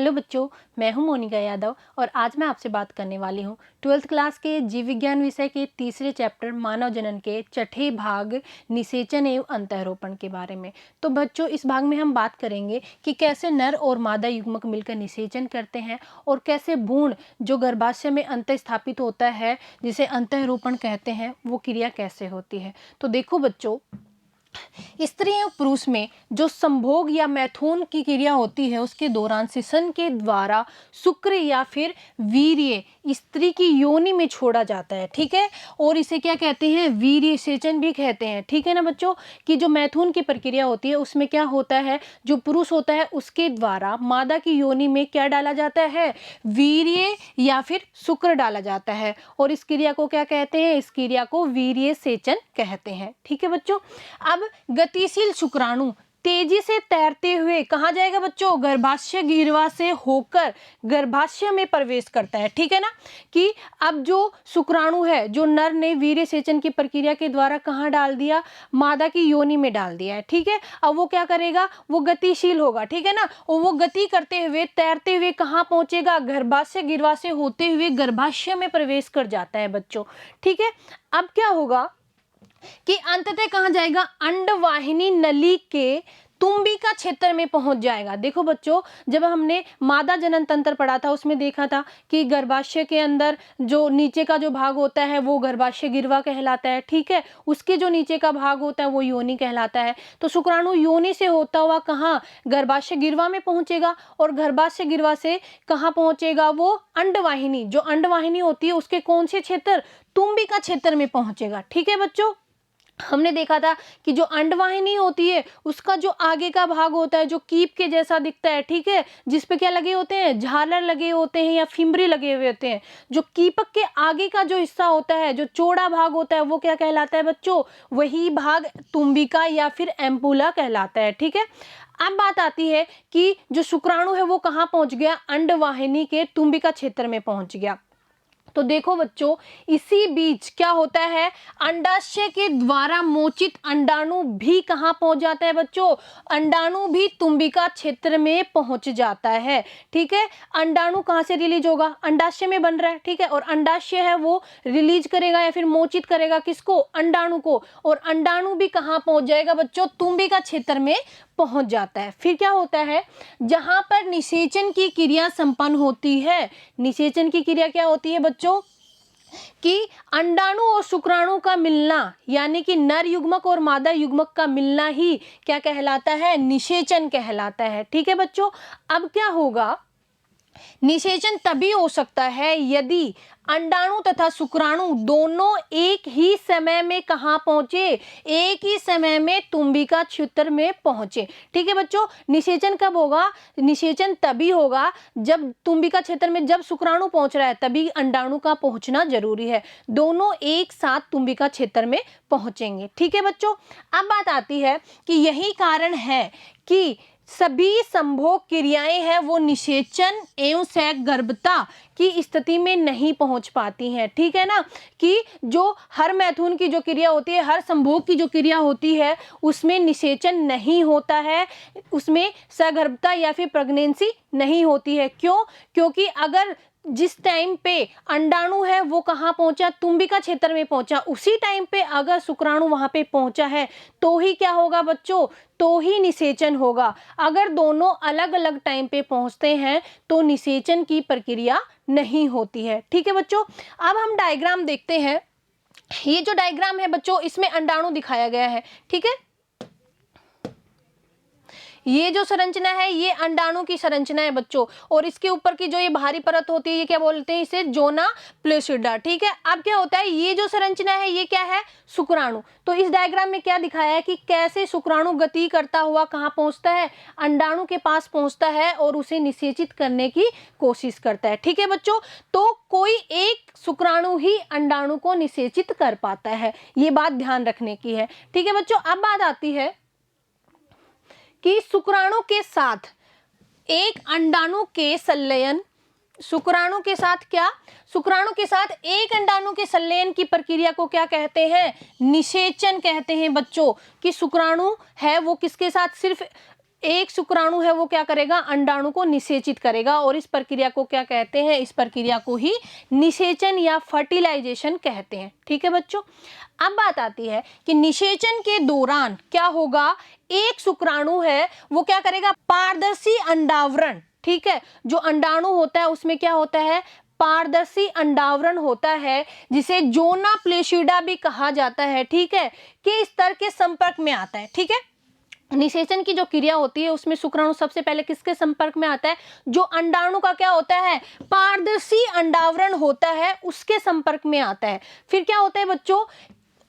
Hello बच्चों, मैं हूं मोनिका यादव और आज मैं आपसे बात करने वाली हूं 12th क्लास के जीव विज्ञान विषय के तीसरे चैप्टर मानव जनन के छठे भाग निषेचन एवं अंतःरोपण के बारे में। तो बच्चों, इस भाग में हम बात करेंगे कि कैसे नर और मादा युग्मक मिलकर निषेचन करते हैं और कैसे भ्रूण जो गर्भाशय में अंतःस्थापित होता है, जिसे अंतःरोपण कहते हैं, वो क्रिया कैसे होती है। तो देखो बच्चों, स्त्री एवं पुरुष में जो संभोग या मैथुन की क्रिया होती है, उसके दौरान सिसन के द्वारा शुक्र या फिर वीर्य स्त्री की योनि में छोड़ा जाता है, ठीक है। और इसे क्या कहते हैं, वीर्य सेचन भी कहते हैं, ठीक है ना बच्चों। कि जो मैथुन की प्रक्रिया होती है उसमें क्या होता है, जो पुरुष होता है उसके द्वारा मादा की योनि में क्या डाला जाता है, वीर्य या फिर शुक्र डाला जाता है। और इस क्रिया को क्या कहते हैं, इस क्रिया को वीर्य सेचन कहते हैं, ठीक है बच्चों। अब गतिशील शुक्राणु तेजी से तैरते हुए कहाँ जाएगा बच्चों, गर्भाशय गिरवा से होकर गर्भाशय में प्रवेश करता है, ठीक है ना। कि अब जो शुक्राणु है, जो नर ने वीर्य सेचन की प्रक्रिया के द्वारा कहाँ डाल दिया, मादा की योनि में डाल दिया है, ठीक है। अब वो क्या करेगा, वो गतिशील होगा, ठीक है ना। और वो गति करते हुए तैरते हुए कहाँ पहुंचेगा, गर्भाशय गिरवा से होते हुए गर्भाशय में प्रवेश कर जाता है बच्चों, ठीक है। अब क्या होगा कि अंततः कहां जाएगा, अंडवाहिनी नली के तुम्बिका क्षेत्र में पहुंच जाएगा। देखो बच्चों, जब हमने मादा जनन तंत्र पढ़ा था उसमें देखा था कि गर्भाशय के अंदर जो नीचे का जो भाग होता है वो गर्भाशय गिरवा कहलाता है, ठीक है। उसके जो नीचे का भाग होता है वो योनि कहलाता है। तो शुक्राणु योनि से होता हुआ कहाँ, गर्भाशय गिरवा में पहुंचेगा और गर्भाशय गिरवा से कहाँ पहुंचेगा, वो अंडवाहिनी, जो अंडवाहिनी होती है उसके कौन से क्षेत्र, तुम्बिका क्षेत्र में पहुंचेगा, ठीक है बच्चों। हमने देखा था कि जो अंडवाहिनी होती है उसका जो आगे का भाग होता है, जो कीप के जैसा दिखता है, ठीक है, जिसपे क्या लगे होते हैं, झालर लगे होते हैं या फिम्बरी लगे हुए होते हैं। जो कीपक के आगे का जो हिस्सा होता है, जो चौड़ा भाग होता है, वो क्या कहलाता है बच्चों, वही भाग तुम्बिका या फिर एम्पुला कहलाता है, ठीक है। अब बात आती है कि जो शुक्राणु है वो कहाँ पहुंच गया, अंडवाहिनी के तुम्बिका क्षेत्र में पहुंच गया। तो देखो बच्चों, इसी बीच क्या होता है, अंडाशय के द्वारा मोचित अंडाणु भी कहां पहुंच जाता है बच्चों, अंडाणु भी तुम्बिका क्षेत्र में पहुंच जाता है, ठीक है। अंडाणु कहां से रिलीज होगा, अंडाशय में बन रहा है, ठीक है। और अंडाशय है वो रिलीज करेगा या फिर मोचित करेगा किसको, अंडाणु को। और अंडाणु भी कहां पहुंच जाएगा बच्चों, तुम्बिका क्षेत्र में पहुंच जाता है। फिर क्या होता है, जहां पर निषेचन की क्रिया संपन्न होती है, निषेचन की क्रिया क्या होती है बच्चों, कि अंडाणु और शुक्राणु का मिलना, यानी कि नर युग्मक और मादा युग्मक का मिलना ही क्या कहलाता है, निषेचन कहलाता है, ठीक है बच्चों। अब क्या होगा, निषेचन तभी हो सकता है यदि अंडाणु तथा शुक्राणु दोनों एक ही समय में कहां पहुंचे, एक ही समय में तुम्बिका क्षेत्र में पहुंचे, ठीक है बच्चों। निषेचन कब होगा, निषेचन तभी होगा जब तुम्बिका क्षेत्र में जब शुक्राणु पहुंच रहा है तभी अंडाणु का पहुंचना जरूरी है, दोनों एक साथ तुम्बिका क्षेत्र में पहुंचेंगे, ठीक है बच्चों। अब बात आती है कि यही कारण है कि सभी संभोग क्रियाएं हैं वो निषेचन एवं सहगर्भता की स्थिति में नहीं पहुंच पाती हैं, ठीक है ना। कि जो हर मैथुन की जो क्रिया होती है, हर संभोग की जो क्रिया होती है, उसमें निषेचन नहीं होता है, उसमें सहगर्भता या फिर प्रेगनेंसी नहीं होती है। क्यों, क्योंकि अगर जिस टाइम पे अंडाणु है वो कहाँ पहुंचा, तुम्बिका क्षेत्र में पहुंचा, उसी टाइम पे अगर शुक्राणु वहां पे पहुंचा है तो ही क्या होगा बच्चों, तो ही निषेचन होगा। अगर दोनों अलग अलग टाइम पे पहुंचते हैं तो निषेचन की प्रक्रिया नहीं होती है, ठीक है बच्चों। अब हम डायग्राम देखते हैं। ये जो डायग्राम है बच्चों, इसमें अंडाणु दिखाया गया है, ठीक है। ये जो संरचना है ये अंडाणु की संरचना है बच्चों, और इसके ऊपर की जो ये बाहरी परत होती है ये क्या बोलते हैं, इसे जोना प्लेसिडा, ठीक है। अब क्या होता है, ये जो संरचना है ये क्या है, शुक्राणु। तो इस डायग्राम में क्या दिखाया है कि कैसे शुक्राणु गति करता हुआ कहाँ पहुंचता है, अंडाणु के पास पहुंचता है और उसे निषेचित करने की कोशिश करता है, ठीक है बच्चों। तो कोई एक शुक्राणु ही अंडाणु को निषेचित कर पाता है, ये बात ध्यान रखने की है, ठीक है बच्चों। अब बात आती है कि शुक्राणु के साथ एक अंडाणु के संलयन, शुक्राणु के साथ क्या, शुक्राणु के साथ एक अंडाणु के संलयन की प्रक्रिया को क्या कहते हैं, निषेचन कहते हैं बच्चों। कि शुक्राणु है वो किसके साथ, सिर्फ एक शुक्राणु है वो क्या करेगा, अंडाणु को निषेचित करेगा, और इस प्रक्रिया को क्या कहते हैं, इस प्रक्रिया को ही निषेचन या फर्टिलाइजेशन कहते हैं। ठीक है बच्चों, अब बात आती है कि निषेचन के दौरान क्या होगा, एक शुक्राणु है वो क्या करेगा, पारदर्शी अंडावरण, ठीक है, जो अंडाणु होता है उसमें क्या होता है, पारदर्शी अंडावरण होता है, जिसे जोना प्लेशिडा भी कहा जाता है, ठीक है, के स्तर के संपर्क में आता है। ठीक है, निषेचन की जो क्रिया होती है उसमें शुक्राणु सबसे पहले किसके संपर्क में आता है, जो अंडाणु का क्या होता है, पारदर्शी अंडावरण होता है, उसके संपर्क में आता है। फिर क्या होता है बच्चों,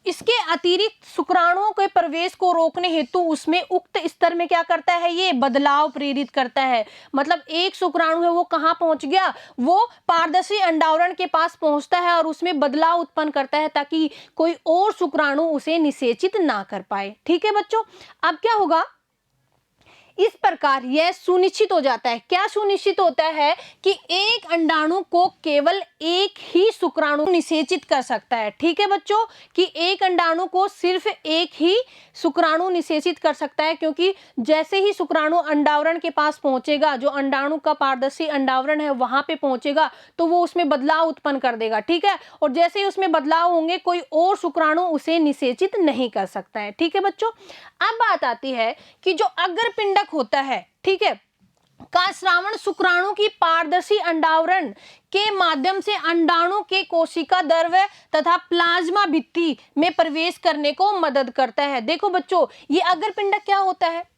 इसके अतिरिक्त शुक्राणुओं के प्रवेश को रोकने हेतु उसमें उक्त स्तर में क्या करता है, ये बदलाव प्रेरित करता है। मतलब एक शुक्राणु है वो कहाँ पहुंच गया, वो पारदर्शी अंडावरण के पास पहुंचता है और उसमें बदलाव उत्पन्न करता है ताकि कोई और शुक्राणु उसे निषेचित ना कर पाए। ठीक है बच्चों, अब क्या होगा, इस प्रकार यह सुनिश्चित हो जाता है, क्या सुनिश्चित होता है कि एक अंडाणु को केवल एक ही शुक्राणु निषेचित कर सकता है। ठीक है बच्चों, कि एक अंडाणु को सिर्फ एक ही शुक्राणु निषेचित कर सकता है, क्योंकि जैसे ही शुक्राणु अंडावरण के पास पहुंचेगा, जो अंडाणु का पारदर्शी अंडावरण है वहां पे पहुंचेगा, तो वो उसमें बदलाव उत्पन्न कर देगा। ठीक है, और जैसे ही उसमें बदलाव होंगे कोई और शुक्राणु उसे निषेचित नहीं कर सकता है। ठीक है बच्चों, अब बात आती है कि जो अग्रपिंडक होता है, ठीक है, का श्रावण शुक्राणु की पारदर्शी अंडावरण के माध्यम से अंडाणु के कोशिका द्रव्य तथा प्लाज्मा भित्ति में प्रवेश करने को मदद करता है। देखो बच्चों, ये अग्रपिंडक क्या होता है,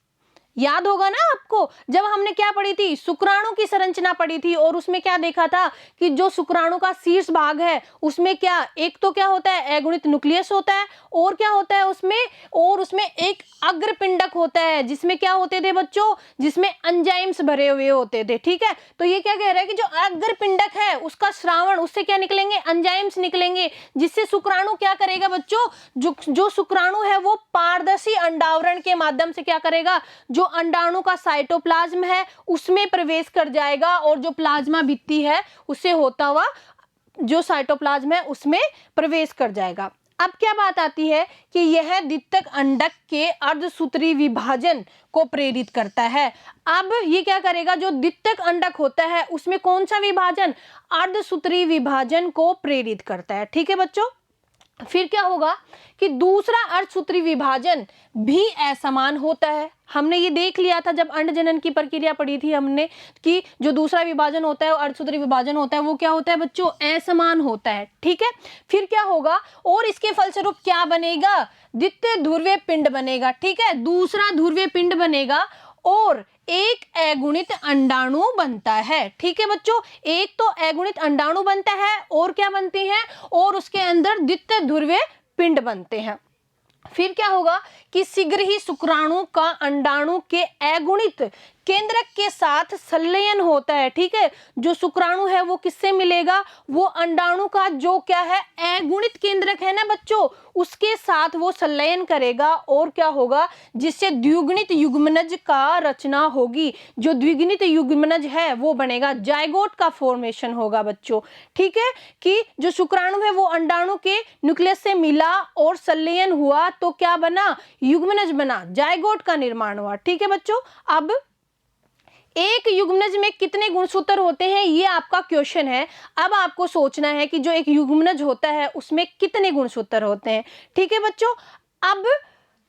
याद होगा ना आपको, जब हमने क्या पढ़ी थी, शुक्राणु की संरचना पढ़ी थी, और उसमें क्या देखा था कि जो शुक्राणु का शीर्ष भाग है उसमें क्या, एक तो क्या होता है, अगुणित न्यूक्लियस होता है, और क्या होता है उसमें, और उसमें एक अग्रपिंडक होता है, जिसमें क्या होते थे बच्चों, जिसमें एंजाइम्स भरे हुए होते थे। ठीक है, तो ये क्या कह रहा है कि जो अग्रपिंडक है उसका श्रावण, उससे क्या निकलेंगे, एंजाइम्स निकलेंगे, जिससे शुक्राणु क्या करेगा बच्चों, जो शुक्राणु है वो पारदर्शी अंडावरण के माध्यम से क्या करेगा, जो अंडाणु का साइटोप्लाज्म है उसमें प्रवेश कर जाएगा, और जो प्लाज्मा भित्ति है उससे होता हुआ जो साइटोप्लाज्म है उसमें प्रवेश कर जाएगा। अब क्या बात आती है कि यह द्वितीयक अंडक के अर्धसूत्री विभाजन को प्रेरित करता है। अब ये क्या करेगा, जो द्वितीयक अंडक होता है उसमें कौन सा विभाजन, अर्धसूत्री विभाजन को प्रेरित करता है। ठीक है बच्चों, फिर क्या होगा कि दूसरा अर्धसूत्री विभाजन भी असमान होता है। हमने ये देख लिया था जब अंडजनन की प्रक्रिया पढ़ी थी हमने, कि जो दूसरा विभाजन होता है अर्धसूत्री विभाजन होता है वो क्या होता है बच्चों, असमान होता है। ठीक है, फिर क्या होगा, और इसके फलस्वरूप क्या बनेगा, द्वितीय ध्रुवीय पिंड बनेगा। ठीक है, दूसरा ध्रुवीय पिंड बनेगा और एक अगुणित अंडाणु बनता है। ठीक है बच्चों, एक तो अगुणित अंडाणु बनता है और क्या बनती है, और उसके अंदर द्वितीय ध्रुवीय पिंड बनते हैं। फिर क्या होगा कि शीघ्र ही शुक्राणु का अंडाणु के अगुणित केंद्रक के साथ संलयन होता है। ठीक है, जो शुक्राणु है वो किससे मिलेगा, वो अंडाणु का जो क्या है अगुणित केंद्रक है ना बच्चों, उसके साथ वो संलयन करेगा, और क्या होगा, जिससे द्विगुणित युग्मनज का रचना होगी। जो द्विगुणित युग्मनज है वो बनेगा, जायगोट का फॉर्मेशन होगा बच्चों। ठीक है, कि जो शुक्राणु है वो अंडाणु के न्यूक्लियस से मिला और संलयन हुआ तो क्या बना, युग्मनज बना, जायगोट का निर्माण हुआ। ठीक है बच्चों, अब एक युग्मनज में कितने गुणसूत्र होते हैं ये आपका क्वेश्चन है। अब आपको सोचना है कि जो एक युग्मनज होता है उसमें कितने गुणसूत्र होते हैं। ठीक है बच्चों, अब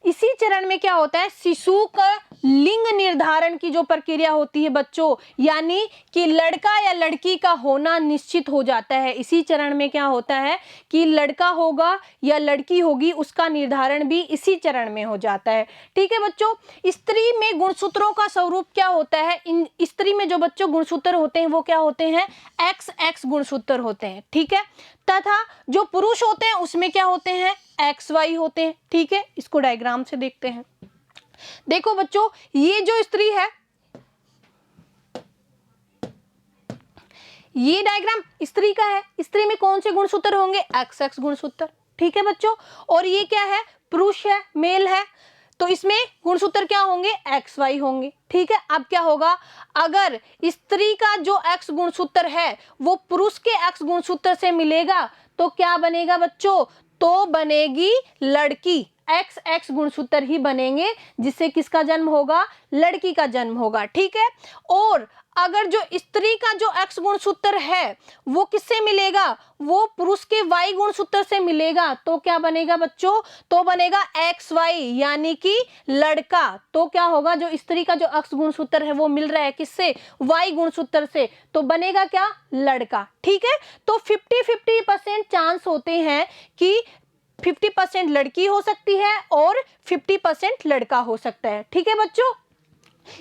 इसी चरण में क्या होता है, शिशु का लिंग निर्धारण की जो प्रक्रिया होती है बच्चों, यानी कि लड़का या लड़की का होना निश्चित हो जाता है। इसी चरण में क्या होता है कि लड़का होगा या लड़की होगी उसका निर्धारण भी इसी चरण में हो जाता है। ठीक है बच्चों, स्त्री में गुणसूत्रों का स्वरूप क्या होता है, इन स्त्री में जो बच्चों गुणसूत्र होते हैं वो क्या होते हैं, XX गुणसूत्र होते हैं। ठीक है, तथा जो पुरुष होते हैं उसमें क्या होते हैं, XY होते हैं। ठीक है, इसको डायग्राम से देखते हैं। देखो बच्चों, ये जो स्त्री है, ये डायग्राम स्त्री का है, स्त्री में कौन से गुणसूत्र होंगे, XX गुणसूत्र। ठीक है बच्चों, और ये क्या है, पुरुष है, मेल है, तो इसमें गुणसूत्र क्या होंगे, XY होंगे। ठीक है, अब क्या होगा, अगर स्त्री का जो X गुणसूत्र है वो पुरुष के X गुणसूत्र से मिलेगा तो क्या बनेगा बच्चों, तो बनेगी लड़की। एक्स एक्स गुणसूत्र ही बनेंगे, जिससे किसका जन्म होगा? लड़की का जन्म होगा। ठीक है। और अगर जो स्त्री का जो एक्स गुणसूत्र है वो किससे मिलेगा? वो पुरुष के वाई गुणसूत्र से मिलेगा। तो क्या बनेगा बच्चों? तो बनेगा एक्स वाई, यानी कि लड़का। तो क्या होगा? जो स्त्री का जो एक्स गुणसूत्र है वो मिल रहा है किससे? वाई गुणसूत्र से। तो बनेगा क्या? लड़का। ठीक है। तो 50-50% चांस होते हैं कि 50% लड़की हो सकती है और 50% लड़का हो सकता है। ठीक है बच्चों।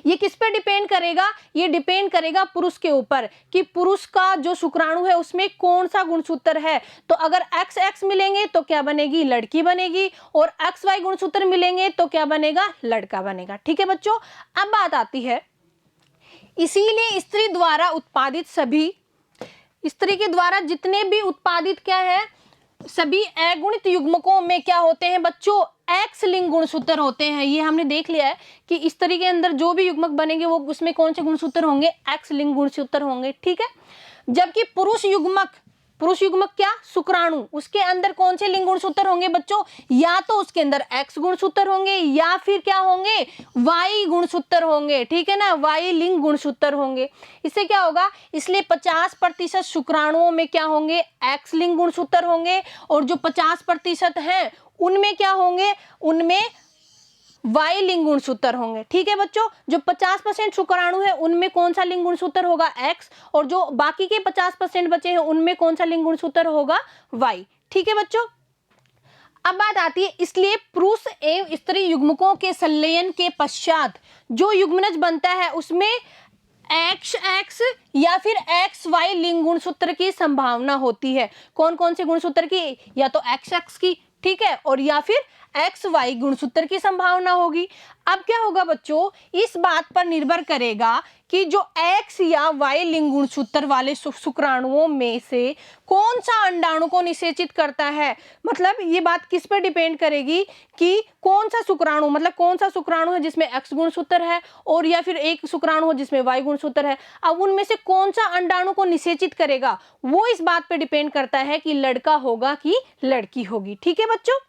ये किस पे डिपेंड करेगा? ये डिपेंड करेगा पुरुष के ऊपर कि पुरुष का जो शुक्राणु है उसमें कौन सा गुणसूत्र है। तो अगर एक्स एक्स मिलेंगे तो क्या बनेगी? लड़की बनेगी। और एक्स वाई गुणसूत्र मिलेंगे तो क्या बनेगा? लड़का बनेगा। ठीक है बच्चों। अब बात आती है, इसीलिए स्त्री द्वारा उत्पादित सभी, स्त्री के द्वारा जितने भी उत्पादित क्या है, सभी अगुणित युग्मकों में क्या होते हैं बच्चों? एक्स लिंग गुणसूत्र होते हैं। ये हमने देख लिया है कि स्त्री के अंदर जो भी युग्मक बनेंगे वो उसमें कौन से गुणसूत्र होंगे? एक्स लिंग गुणसूत्र होंगे। ठीक है। जबकि पुरुष युग्मक क्या? शुक्राणु, उसके अंदर कौन से लिंग गुणसूत्र होंगे बच्चों? या तो उसके अंदर एक्स गुणसूत्र होंगे या फिर क्या होंगे? वाई गुणसूत्र होंगे। ठीक है ना, वाई लिंग गुणसूत्र होंगे। इससे क्या होगा? इसलिए 50% शुक्राणुओं में क्या होंगे? एक्स लिंग गुणसूत्र होंगे। और जो 50% हैं उनमें क्या होंगे? उनमें वाई लिंग गुणसूत्र होंगे। ठीक है बच्चों। जो 50% शुक्राणु है उनमें कौन सा लिंग गुणसूत्र होगा? एक्स। और जो बाकी के 50% बचे हैं उनमें कौन सा लिंग गुणसूत्र होगा? वाई। ठीक है बच्चों। अब बात आती है, इसलिए पुरुष एवं स्त्री युग्मकों के संलयन के पश्चात जो युग्मनज बनता है उसमें एक्स एक्स या फिर एक्स वाई लिंग गुणसूत्र की संभावना होती है। कौन कौन से गुणसूत्र की? या तो एक्स एक्स की, ठीक है, और या फिर एक्स वाई गुणसूत्र की संभावना होगी। अब क्या होगा बच्चों? इस बात पर निर्भर करेगा कि जो एक्स या वाई लिंग गुणसूत्र वाले शुक्राणुओं में से कौन सा अंडाणु को निषेचित करता है। मतलब ये बात किस पर डिपेंड करेगी कि कौन सा शुक्राणु, मतलब कौन सा शुक्राणु है जिसमें एक्स गुणसूत्र है और या फिर एक शुक्राणु हो जिसमें वाई गुणसूत्र है। अब उनमें से कौन सा अंडाणु को निषेचित करेगा वो इस बात पर डिपेंड करता है कि लड़का होगा कि लड़की होगी। ठीक है बच्चों।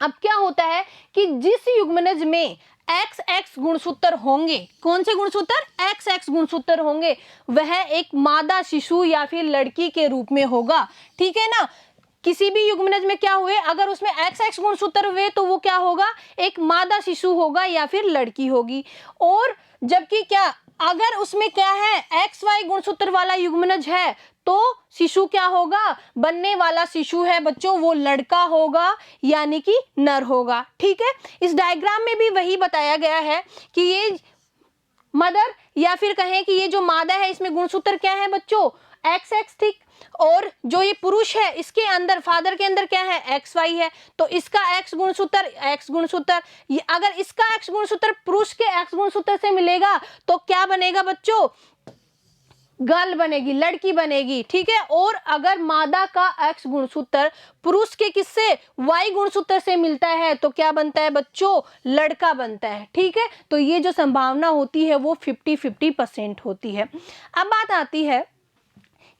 अब क्या होता है कि जिस युग्मनज में एक्स एक्स गुणसूत्र होंगे, कौन से गुणसूत्र? एक्स एक्स गुणसूत्र होंगे, वह एक मादा शिशु या फिर लड़की के रूप में होगा। ठीक है ना। किसी भी युग्मनज में क्या हुए, अगर उसमें एक्स एक्स गुणसूत्र हुए तो वो क्या होगा? एक मादा शिशु होगा या फिर लड़की होगी। और जबकि क्या, अगर उसमें क्या है? एक्स वाई गुणसूत्र वाला युग्मनज है तो शिशु क्या होगा? बनने वाला शिशु है बच्चों वो लड़का होगा, यानी कि नर होगा। ठीक है। इस डायग्राम में भी वही बताया गया है कि ये मदर या फिर कहें कि ये जो मादा है इसमें गुणसूत्र क्या है बच्चों? X x. ठीक। और जो ये पुरुष है इसके अंदर, फादर के अंदर क्या है? एक्स वाई है। तो इसका एक्स गुणसूत्र, ये अगर इसका एक्स गुणसूत्र पुरुष के एक्स गुणसूत्र से मिलेगा तो क्या बनेगा बच्चों? गर्ल बनेगी, लड़की बनेगी। ठीक है। और अगर मादा का एक्स गुणसूत्र पुरुष के किससे? वाई गुणसूत्र से मिलता है तो क्या बनता है बच्चों? लड़का बनता है। ठीक है। तो ये जो संभावना होती है वो 50-50% होती है। अब बात आती है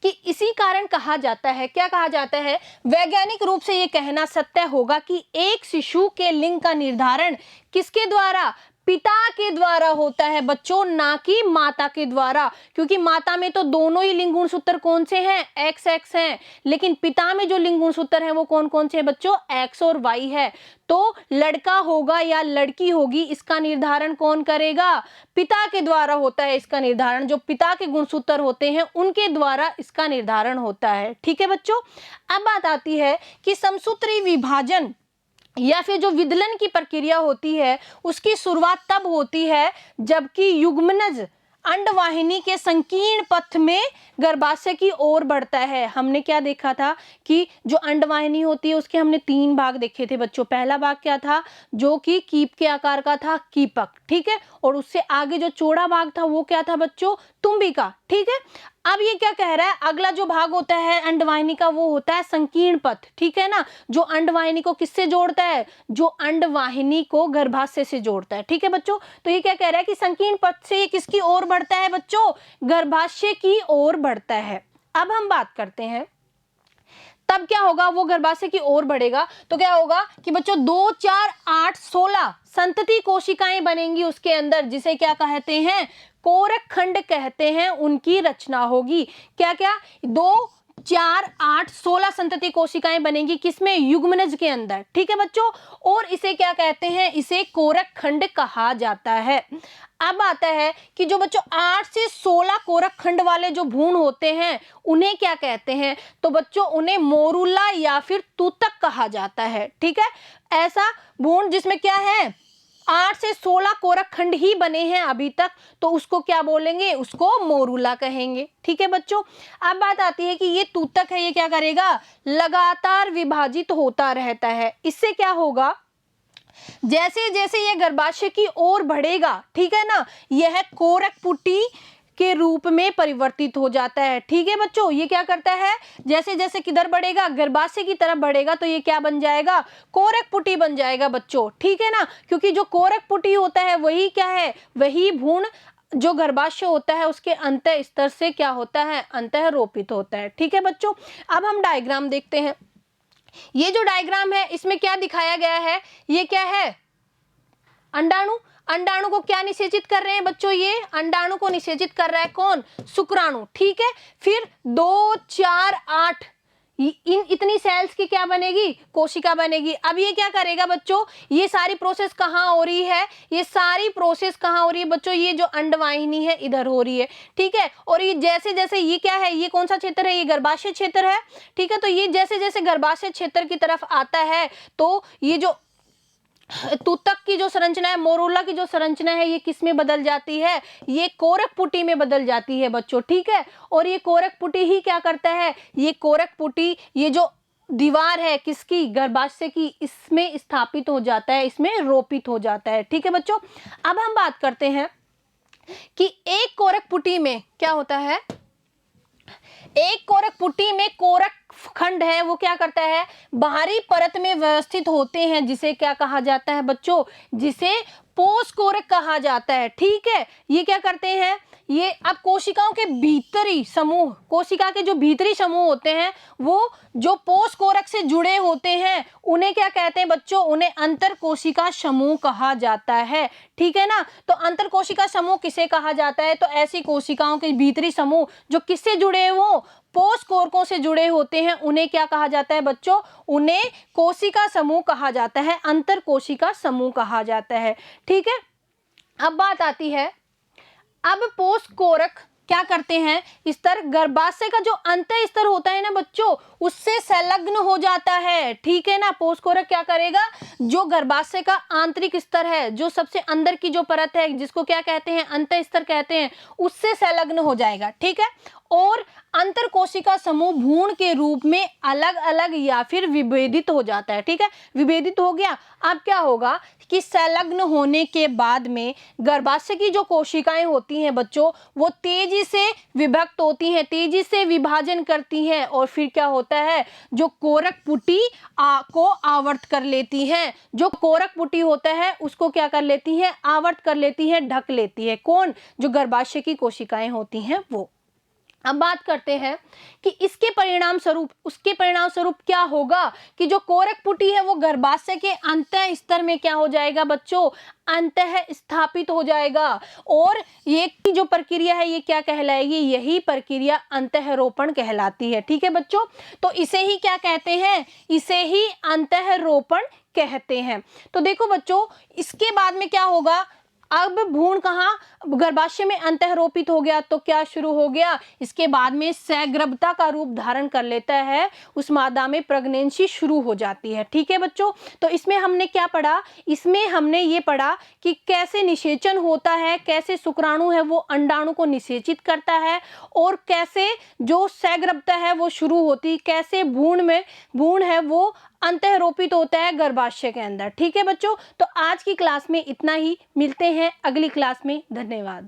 कि इसी कारण कहा जाता है, क्या कहा जाता है? वैज्ञानिक रूप से ये कहना सत्य होगा कि एक शिशु के लिंग का निर्धारण किसके द्वारा? पिता के द्वारा होता है बच्चों, ना कि माता के द्वारा। क्योंकि माता में तो दोनों ही लिंग गुणसूत्र कौन से हैं? एक्स एक्स हैं। लेकिन पिता में जो लिंग गुणसूत्र हैं वो कौन कौन से हैं बच्चों? एक्स और वाई है। तो लड़का होगा या लड़की होगी इसका निर्धारण कौन करेगा? पिता के द्वारा होता है इसका निर्धारण। जो पिता के गुणसूत्र होते हैं उनके द्वारा इसका निर्धारण होता है। ठीक है बच्चों। अब बात आती है कि समसूत्री विभाजन या फिर जो विदलन की प्रक्रिया होती है उसकी शुरुआत तब होती है जबकि युग्मनज अंडवाहिनी के संकीर्ण पथ में गर्भाशय की ओर बढ़ता है। हमने क्या देखा था कि जो अंडवाहिनी होती है उसके हमने 3 भाग देखे थे बच्चों। पहला भाग क्या था? जो कि कीप के आकार का था, कीपक। ठीक है। और उससे आगे जो चौड़ा भाग था वो क्या था बच्चों? तुम्बिका। ठीक है। अब ये क्या कह रहा है? अगला जो भाग होता है अंडवाहिनी का वो होता है संकीर्ण पथ। ठीक है ना। जो अंडवाहिनी को किससे जोड़ता है? जो अंडवाहिनी को गर्भाशय से जोड़ता है। ठीक है बच्चों। तो ये क्या कह रहा है कि संकीर्ण पथ से ये किसकी ओर बढ़ता है बच्चों? गर्भाशय की ओर बढ़ता है। अब हम बात करते हैं तब क्या होगा, वो गर्भाशय की ओर बढ़ेगा तो क्या होगा कि बच्चों 2, 4, 8, 16 संतति कोशिकाएं बनेंगी उसके अंदर, जिसे क्या कहते हैं, कोरक खंड कहते हैं, उनकी रचना होगी। क्या क्या, 2, 4, 8, 16 संतति कोशिकाएं बनेंगी, किसमें, युग्मनज के अंदर। ठीक है बच्चों, और इसे क्या कहते हैं, इसे कोरक खंड कहा जाता है। अब आता है कि जो बच्चों 8 से 16 कोरक खंड वाले जो भ्रूण होते हैं उन्हें क्या कहते हैं, तो बच्चों उन्हें मोरुला या फिर तूतक कहा जाता है। ठीक है, ऐसा भ्रूण जिसमें क्या है, 8 से 16 कोरक खंड ही बने हैं अभी तक, तो उसको क्या बोलेंगे, उसको मोरुला कहेंगे। ठीक है बच्चों, अब बात आती है कि ये तूतक है, ये क्या करेगा, लगातार विभाजित होता रहता है। इससे क्या होगा, जैसे जैसे ये गर्भाशय की ओर बढ़ेगा, ठीक है ना, यह कोरक पुटी के रूप में परिवर्तित हो जाता है। ठीक है बच्चों, ये क्या करता है, जैसे जैसे किधर बढ़ेगा, गर्भाशय की तरफ बढ़ेगा, तो ये क्या बन जाएगा, कोरक पुटी बन जाएगा बच्चों। ठीक है ना, क्योंकि जो कोरक पुटी होता है वही क्या है, वही भ्रूण जो गर्भाशय होता है उसके अंत स्तर से क्या होता है, अंतः रोपित होता है। ठीक है बच्चों, अब हम डायग्राम देखते हैं। ये जो डायग्राम है इसमें क्या दिखाया गया है, ये क्या है, अंडाणु। अंडाणु को क्या निषेचित कर रहे हैं बच्चों, ये अंडाणु को निषेचित कर रहा है कौन, शुक्राणु। ठीक है, फिर 2, 4, 8 इन इतनी सेल्स की क्या बनेगी, कोशिका बनेगी। अब ये क्या करेगा बच्चों, ये सारी प्रोसेस कहाँ हो रही है, ये सारी प्रोसेस कहाँ हो रही है बच्चों, ये जो अंडवाहिनी है इधर हो रही है। ठीक है, और ये जैसे जैसे ये क्या है, ये कौन सा क्षेत्र है, ये गर्भाशय क्षेत्र है। ठीक है, तो ये जैसे जैसे गर्भाशय क्षेत्र की तरफ आता है तो ये जो तूतक की जो संरचना है, मोरुला की जो संरचना है, ये किस में बदल जाती है, ये कोरक पुटी में बदल जाती है बच्चों। ठीक है, और ये कोरक पुटी ही क्या करता है, ये कोरक पुटी, ये जो दीवार है किसकी, गर्भाशय की, इसमें स्थापित हो जाता है, इसमें रोपित हो जाता है। ठीक है बच्चों, अब हम बात करते हैं कि एक कोरक पुटी में क्या होता है, एक कोरक पुटी में कोरक खंड है वो क्या करता है, बाहरी परत में व्यवस्थित होते हैं, जिसे क्या कहा जाता है बच्चों, जिसे पोष कोरक कहा जाता है। ठीक है, ये क्या करते हैं, ये अब कोशिकाओं के भीतरी समूह, कोशिका के जो भीतरी समूह होते हैं वो जो पोष कोरक से जुड़े होते हैं उन्हें क्या कहते हैं बच्चों, उन्हें अंतर कोशिका समूह कहा जाता है। ठीक है ना, तो अंतर कोशिका समूह किसे कहा जाता है, तो ऐसी कोशिकाओं के भीतरी समूह जो किससे जुड़े हो, पोष कोरकों से जुड़े होते हैं, उन्हें क्या कहा जाता है बच्चों, उन्हें कोशिका समूह कहा जाता है, अंतर कोशिका समूह कहा जाता है। ठीक है, अब बात आती है, अब पोष कोरक क्या करते हैं, स्तर गर्भाशय का जो अंत स्तर होता है ना बच्चों, उससे संलग्न हो जाता है। ठीक है ना, पोष कोरक क्या करेगा, जो गर्भाशय का आंतरिक स्तर है, जो सबसे अंदर की जो परत है, जिसको क्या कहते हैं, अंत स्तर कहते हैं, उससे संलग्न हो जाएगा। ठीक है, और अंतर कोशिका समूह भ्रूण के रूप में अलग अलग या फिर विभेदित हो जाता है। ठीक है, विभेदित हो गया। अब क्या होगा कि संलग्न होने के बाद में गर्भाशय की जो कोशिकाएं होती हैं बच्चों, वो तेजी से विभक्त होती हैं, तेजी से विभाजन करती हैं, और फिर क्या होता है, जो कोरक पुटी को आवर्त कर लेती हैं, जो कोरक पुटी होता है उसको क्या कर लेती हैं, आवर्त कर लेती हैं, ढक लेती है। कौन, जो गर्भाशय की कोशिकाएं होती हैं वो। अब बात करते हैं कि इसके परिणाम स्वरूप, उसके परिणाम स्वरूप क्या होगा कि जो कोरक पुटी है वो गर्भाशय के अंतः स्तर में क्या हो जाएगा बच्चों, अंतः स्थापित हो जाएगा, और ये की जो प्रक्रिया है ये क्या कहलाएगी, यही प्रक्रिया अंतःरोपण कहलाती है। ठीक है बच्चों, तो इसे ही क्या कहते हैं, इसे ही अंतःरोपण कहते हैं। तो देखो बच्चों, इसके बाद में क्या होगा, अब भ्रूण कहाँ, गर्भाशय में अंतःरोपित हो गया तो क्या शुरू हो गया, इसके बाद में सगर्भता का रूप धारण कर लेता है, उस मादा में प्रेगनेंसी शुरू हो जाती है। ठीक है बच्चों, तो इसमें हमने क्या पढ़ा, इसमें हमने ये पढ़ा कि कैसे निषेचन होता है, कैसे शुक्राणु है वो अंडाणु को निषेचित करता है, और कैसे जो सगर्भता है वो शुरू होती, कैसे भ्रूण है वो अंतःरोपित होता है गर्भाशय के अंदर। ठीक है बच्चों, तो आज की क्लास में इतना ही, मिलते हैं अगली क्लास में, धन्यवाद।